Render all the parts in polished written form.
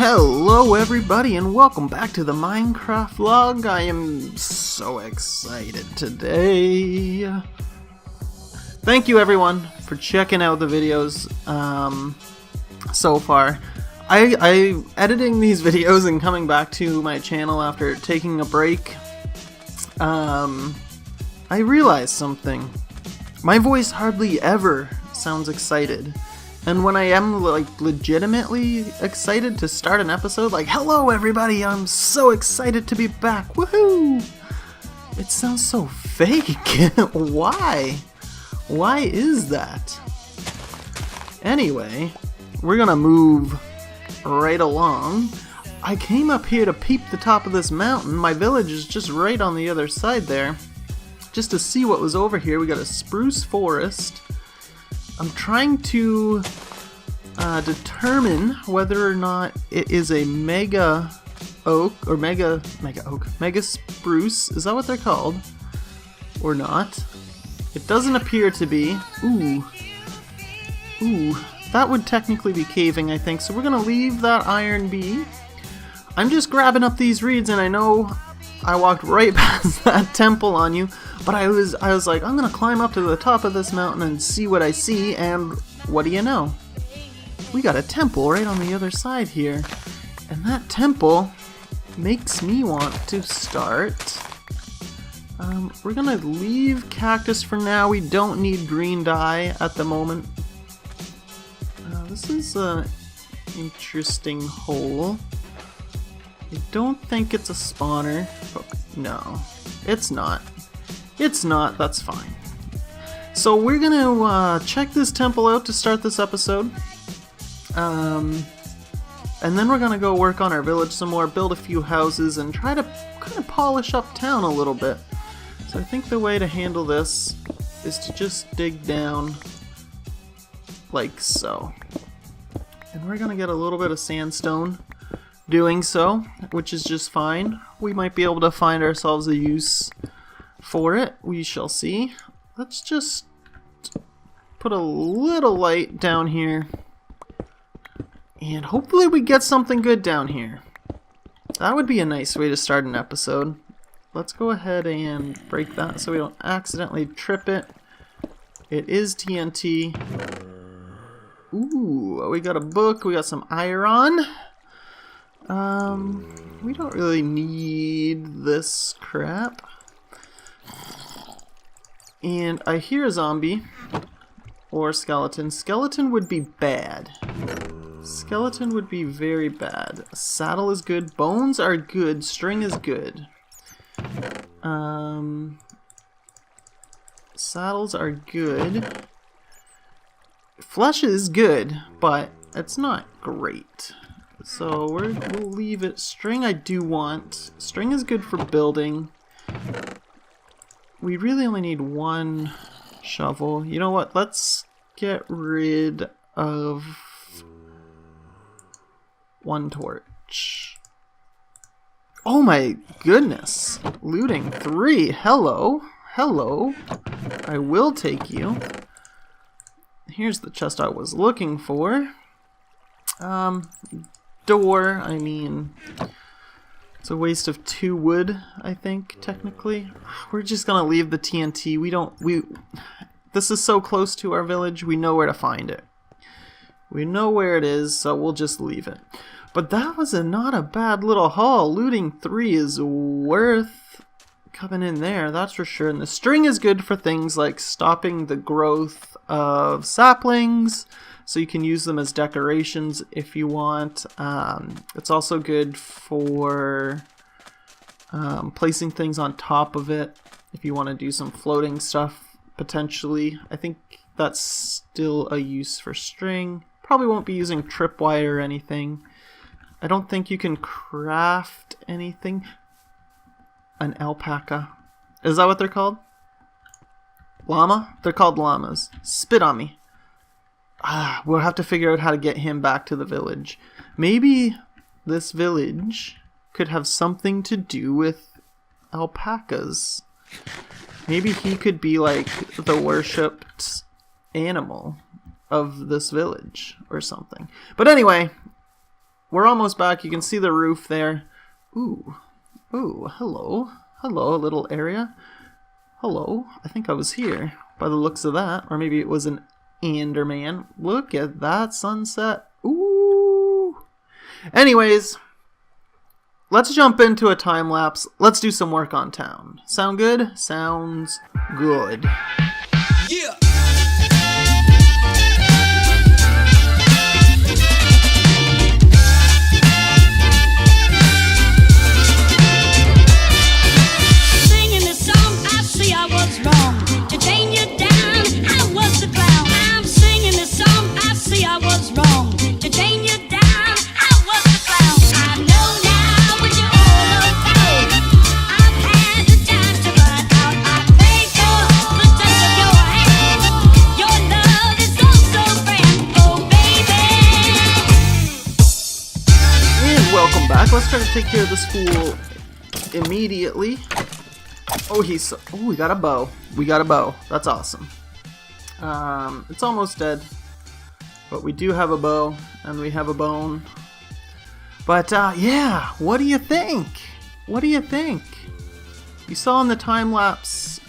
Hello everybody and welcome back to the Minecraft vlog. I am so excited today. Thank you everyone for checking out the videos so far. I editing these videos and coming back to my channel after taking a break. I realized something. My voice hardly ever sounds excited. And when I am like legitimately excited to start an episode, like, hello everybody, I'm so excited to be back, woohoo! It sounds so fake. Why? Why is that? Anyway, we're gonna move right along. I came up here to peep the top of this mountain. My village is just right on the other side there. Just to see what was over here. We got a spruce forest. I'm trying to determine whether or not it is a mega oak or mega spruce. Is that what they're called? Or not? It doesn't appear to be. Ooh, that would technically be caving, I think. So we're gonna leave that iron be. I'm just grabbing up these reeds, and I know I walked right past that temple on you, but I was like, I'm gonna climb up to the top of this mountain and see what I see, and what do you know? We got a temple right on the other side here, and that temple makes me want to start. We're gonna leave cactus for now. We don't need green dye at the moment. This is an interesting hole. I don't think it's a spawner. Oh, no, it's not. It's not, that's fine. So we're gonna check this temple out to start this episode. And then we're gonna go work on our village some more, build a few houses, and try to kind of polish up town a little bit. So I think the way to handle this is to just dig down like so. And we're gonna get a little bit of sandstone doing so, which is just fine. We might be able to find ourselves a use for it. We shall see. Let's just put a little light down here, and hopefully we get something good down here. That would be a nice way to start an episode. Let's go ahead and break that so we don't accidentally trip it. It is TNT. Ooh, we got a book, we got some iron. We don't really need this crap. And I hear a zombie. Or skeleton. Skeleton would be bad. Skeleton would be very bad. Saddle is good. Bones are good. String is good. Saddles are good. Flesh is good, but it's not great. So we'll leave it. String I do want. String is good for building. We really only need one shovel. You know what? Let's get rid of one torch. Oh my goodness. Looting 3. Hello. Hello. I will take you. Here's the chest I was looking for. Door, I mean, it's a waste of 2 wood, I think, technically. We're just gonna leave the TNT. This is so close to our village, we know where to find it. We know where it is, so we'll just leave it. But that was not a bad little haul. Looting 3 is worth coming in there, that's for sure. And the string is good for things like stopping the growth of saplings, so you can use them as decorations if you want. It's also good for placing things on top of it if you want to do some floating stuff, potentially. I think that's still a use for string. Probably won't be using tripwire or anything. I don't think you can craft anything. An alpaca. Is that what they're called? Llama? They're called llamas. Spit on me. We'll have to figure out how to get him back to the village. Maybe this village could have something to do with alpacas. Maybe he could be like the worshipped animal of this village or something. But anyway, we're almost back. You can see the roof there. Ooh, hello, little area. Hello, I think I was here by the looks of that, or maybe it was an Enderman. Look at that sunset. Ooh. Anyways, let's jump into a time lapse. Let's do some work on town. Sound good? Sounds good. Yeah. Let's try to take care of this fool immediately. Oh, we got a bow. We got a bow. That's awesome. It's almost dead, but we do have a bow and we have a bone. But yeah, what do you think? What do you think? You saw in the time lapse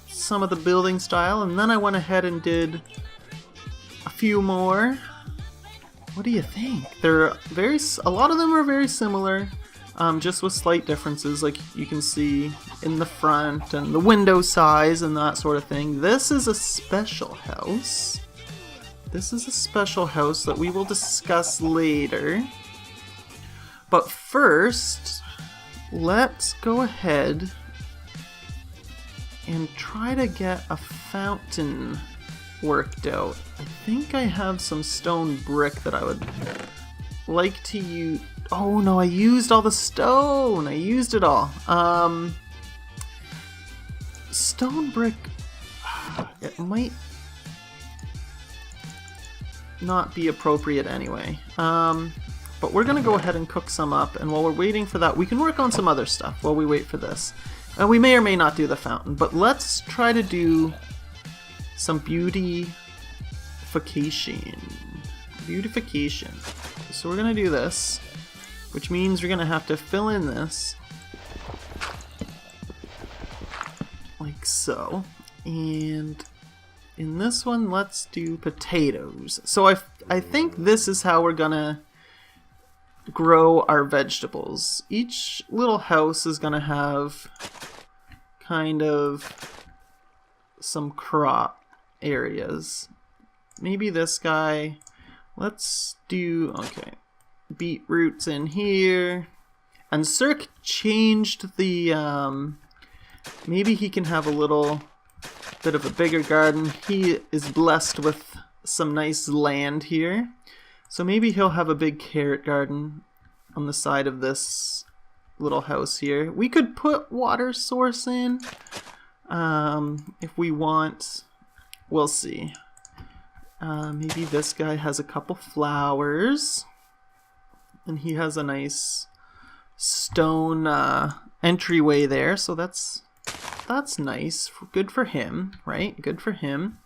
some of the building style, and then I went ahead and did a few more. What do you think? A lot of them are very similar, just with slight differences, like you can see in the front and the window size and that sort of thing. This is a special house. This is a special house that we will discuss later. But first, let's go ahead and try to get a fountain worked out. I think I have some stone brick that I would like to use. Oh no, I used all the stone. I used it all. Stone brick, it might not be appropriate anyway. But we're gonna go ahead and cook some up, and while we're waiting for that, we can work on some other stuff while we wait for this. And we may or may not do the fountain, but let's try to do some beautification. So we're gonna do this, which means we're gonna have to fill in this like so. And in this one, let's do potatoes. So I think this is how we're gonna grow our vegetables. Each little house is gonna have kind of some crop areas. Maybe this guy, let's do, okay, beetroots in here. And Cirque changed the, maybe he can have a little bit of a bigger garden. He is blessed with some nice land here. So maybe he'll have a big carrot garden on the side of this little house here. We could put water source in if we want. We'll see. Maybe this guy has a couple flowers, and he has a nice stone entryway there, so that's nice. Good for him, right? Good for him.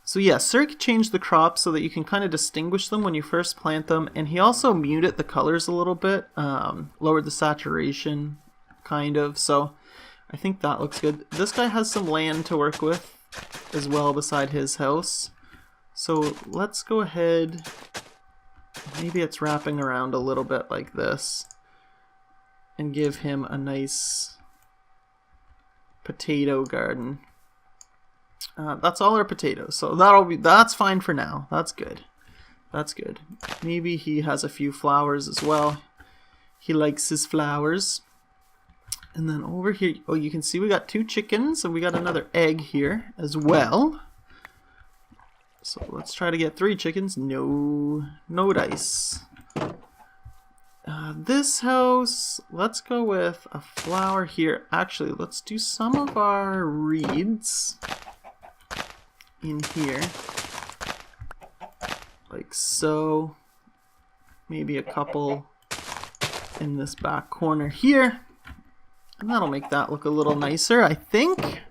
So yeah, Cirque changed the crops so that you can kind of distinguish them when you first plant them, and he also muted the colors a little bit, lowered the saturation, kind of, so I think that looks good. This guy has some land to work with as well beside his house, so let's go ahead, maybe it's wrapping around a little bit like this, and give him a nice potato garden. That's all our potatoes, so that's fine for now. That's good. That's good. Maybe he has a few flowers as well. He likes his flowers. And then over here, oh, you can see we got 2 chickens, and we got another egg here as well. So let's try to get 3 chickens. No dice. This house, let's go with a flower here. Actually, let's do some of our reeds in here, like so. Maybe a couple in this back corner here, and that'll make that look a little nicer, I think.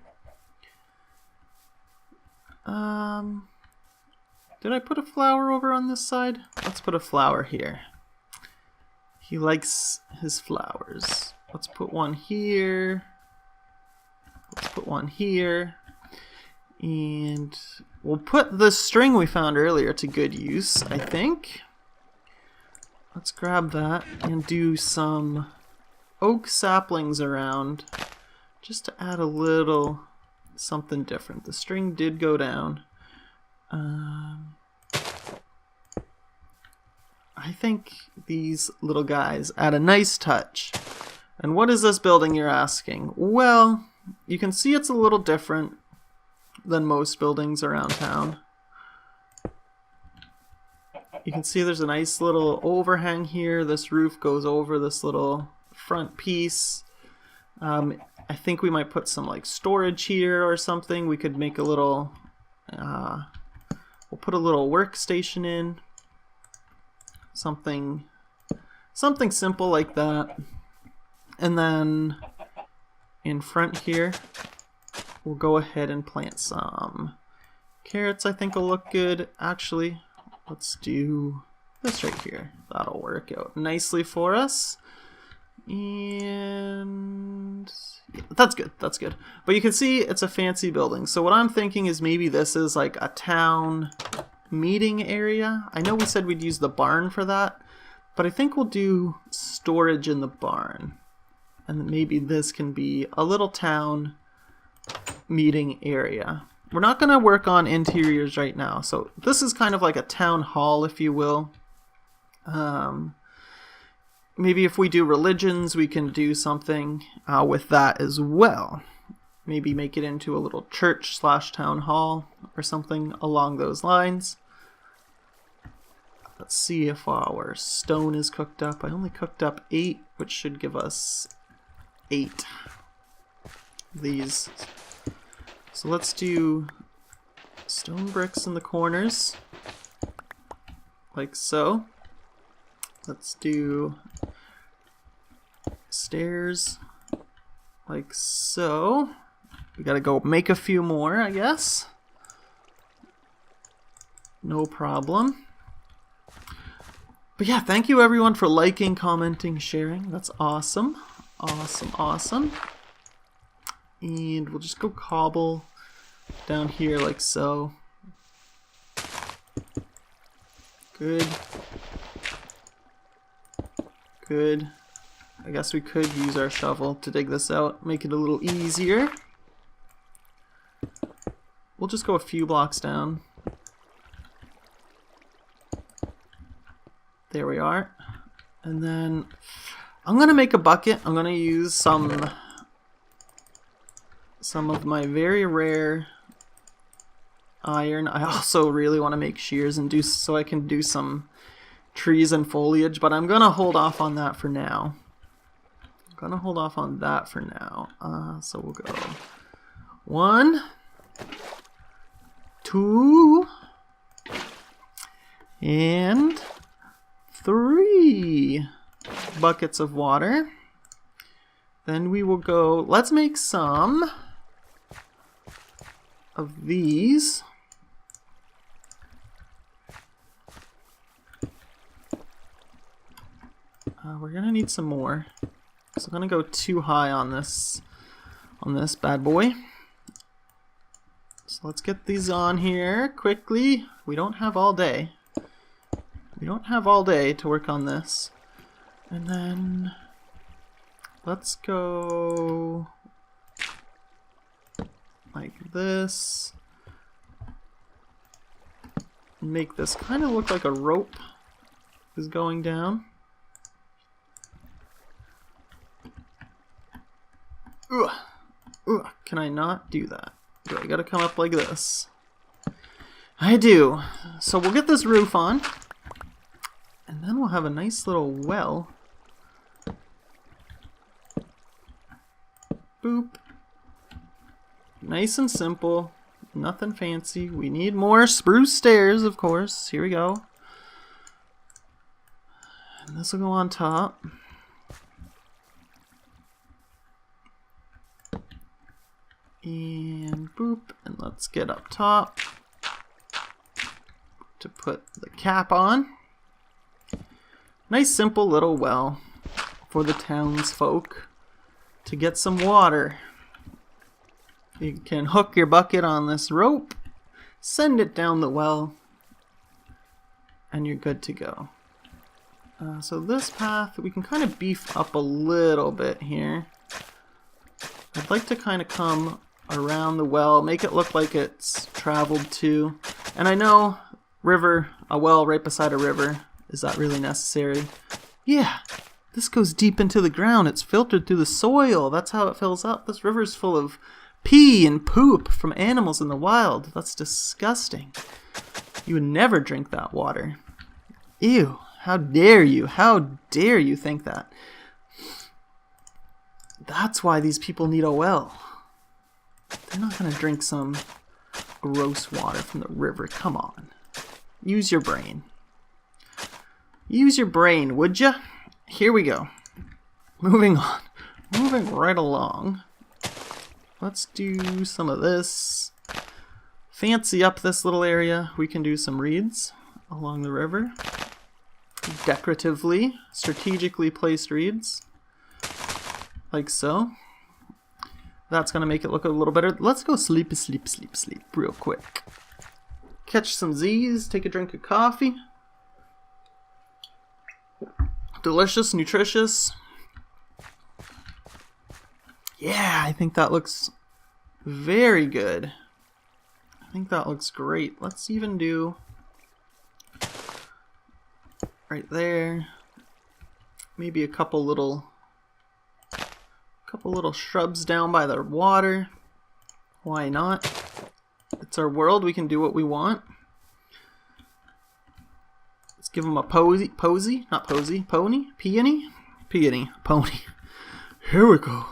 Did I put a flower over on this side? let's put a flower here. He likes his flowers. Let's put one here. Let's put one here. And we'll put the string we found earlier to good use, I think. Let's grab that and do some oak saplings around just to add a little something different. The string did go down. I think these little guys add a nice touch. And what is this building, you're asking? Well, you can see it's a little different than most buildings around town. You can see there's a nice little overhang here. This roof goes over this little front piece. I think we might put some like storage here or something. We could make a little, we'll put a little workstation in. Something simple like that. And then in front here, we'll go ahead and plant some carrots. I think will look good. Actually, let's do this right here. That'll work out nicely for us. And yeah, that's good, that's good. But you can see it's a fancy building. So what I'm thinking is maybe this is like a town meeting area. I know we said we'd use the barn for that, but I think we'll do storage in the barn. And maybe this can be a little town meeting area. We're not going to work on interiors right now. So this is kind of like a town hall, if you will. Maybe if we do religions, we can do something with that as well. Maybe make it into a little church / town hall or something along those lines. Let's see if our stone is cooked up. I only cooked up 8, which should give us 8 of these. So let's do stone bricks in the corners, like so. Let's do stairs, like so. We gotta go make a few more, I guess. No problem. But yeah, thank you everyone for liking, commenting, sharing. That's awesome. Awesome, awesome. And we'll just go cobble down here like so. Good. Good. I guess we could use our shovel to dig this out, make it a little easier. We'll just go a few blocks down. There we are. And then I'm gonna make a bucket. I'm gonna use some of my very rare iron. I also really want to make shears and do so I can do some trees and foliage, but I'm gonna hold off on that for now. So we'll go 1, 2, and 3 buckets of water. Then we will go, let's make some of these. We're gonna need some more. So I'm gonna go too high on this bad boy. So let's get these on here quickly. We don't have all day. To work on this. And then let's go like this. Make this kind of look like a rope is going down. Ugh. Ugh. Can I not do that? I gotta come up like this. I do. So we'll get this roof on. And then we'll have a nice little well. Boop. Nice and simple. Nothing fancy. We need more spruce stairs, of course. Here we go. And this will go on top. And boop. And let's get up top to put the cap on. Nice simple little well for the townsfolk to get some water. You can hook your bucket on this rope, send it down the well, and you're good to go. So this path, we can kind of beef up a little bit here. I'd like to kind of come around the well, make it look like it's traveled to. And I know a well right beside a river, is that really necessary? Yeah, this goes deep into the ground. It's filtered through the soil. That's how it fills up. This river's full of pee and poop from animals in the wild. That's disgusting. You would never drink that water. Ew, how dare you? How dare you think that? That's why these people need a well. They're not going to drink some gross water from the river. Come on. Use your brain. Use your brain, would ya? Here we go. Moving on. Moving right along. Let's do some of this. Fancy up this little area. We can do some reeds along the river. Decoratively, strategically placed reeds. Like so. That's going to make it look a little better. Let's go sleep real quick. Catch some Z's, take a drink of coffee. Delicious, nutritious. Yeah, I think that looks very good. I think that looks great. Let's even do right there. Maybe a couple little shrubs down by the water. Why not? It's our world. We can do what we want. Let's give them a pony. Here we go.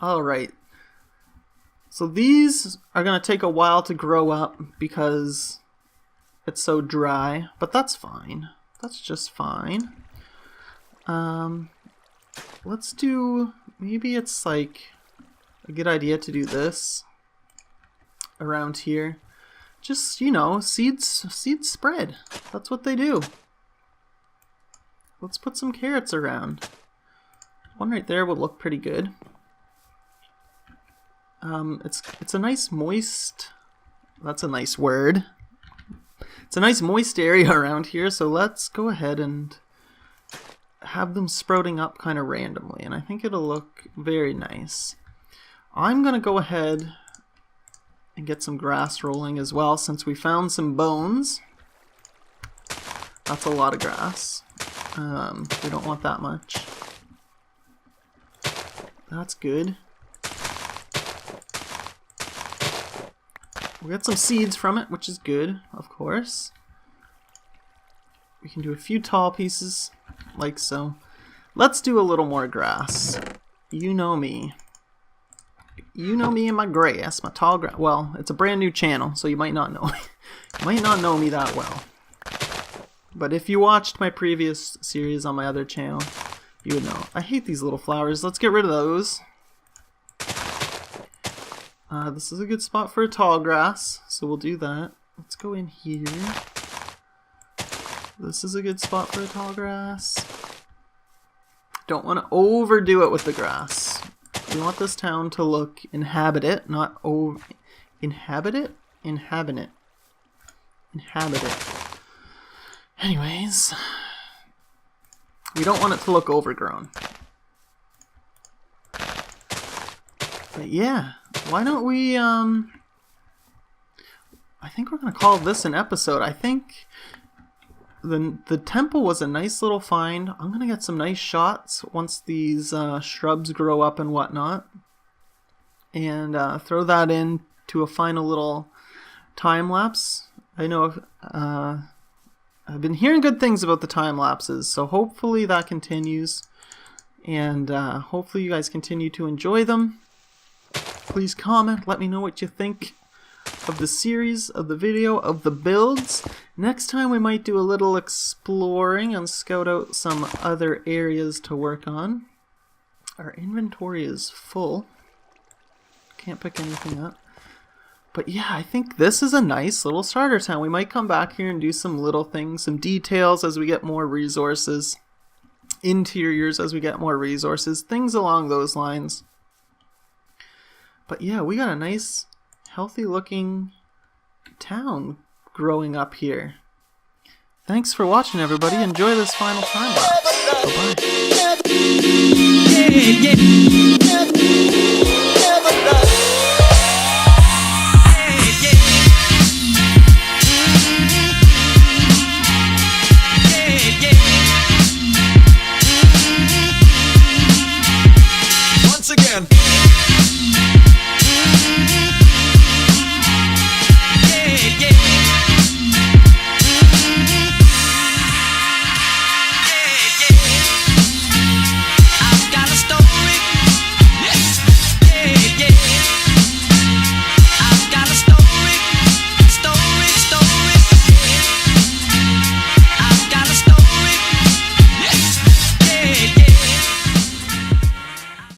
Alright. So these are going to take a while to grow up because it's so dry, but that's fine. That's just fine. Let's do, maybe it's like a good idea to do this around here. Just, you know, seeds spread. That's what they do. Let's put some carrots around. One right there would look pretty good. It's a nice moist, that's a nice word. It's a nice moist area around here, so let's go ahead and have them sprouting up kind of randomly, and I think it'll look very nice. I'm gonna go ahead and get some grass rolling as well, since we found some bones. That's a lot of grass. We don't want that much. That's good. We'll get some seeds from it, which is good, of course. We can do a few tall pieces, like so. Let's do a little more grass. You know me. You know me and my grass, my tall grass. Well, it's a brand new channel, so you might not know me. You might not know me that well. But if you watched my previous series on my other channel, you would know. I hate these little flowers. Let's get rid of those. This is a good spot for a tall grass, so we'll do that. Let's go in here. This is a good spot for a tall grass. Don't want to overdo it with the grass. We want this town to look inhabited, not inhabited? Inhabited. Anyways, we don't want it to look overgrown. But yeah, why don't we, I think we're going to call this an episode. I think the temple was a nice little find. I'm going to get some nice shots once these shrubs grow up and whatnot. And throw that into a final little time lapse. I know I've been hearing good things about the time lapses, so hopefully that continues. And hopefully you guys continue to enjoy them. Please comment, let me know what you think of the series, of the video, of the builds. Next time we might do a little exploring and scout out some other areas to work on. Our inventory is full. Can't pick anything up. But yeah, I think this is a nice little starter town. We might come back here and do some little things, some details as we get more resources. Interiors as we get more resources. Things along those lines. But yeah, we got a nice, healthy looking town growing up here. Thanks for watching, everybody. Enjoy this final time lapse. Bye-bye.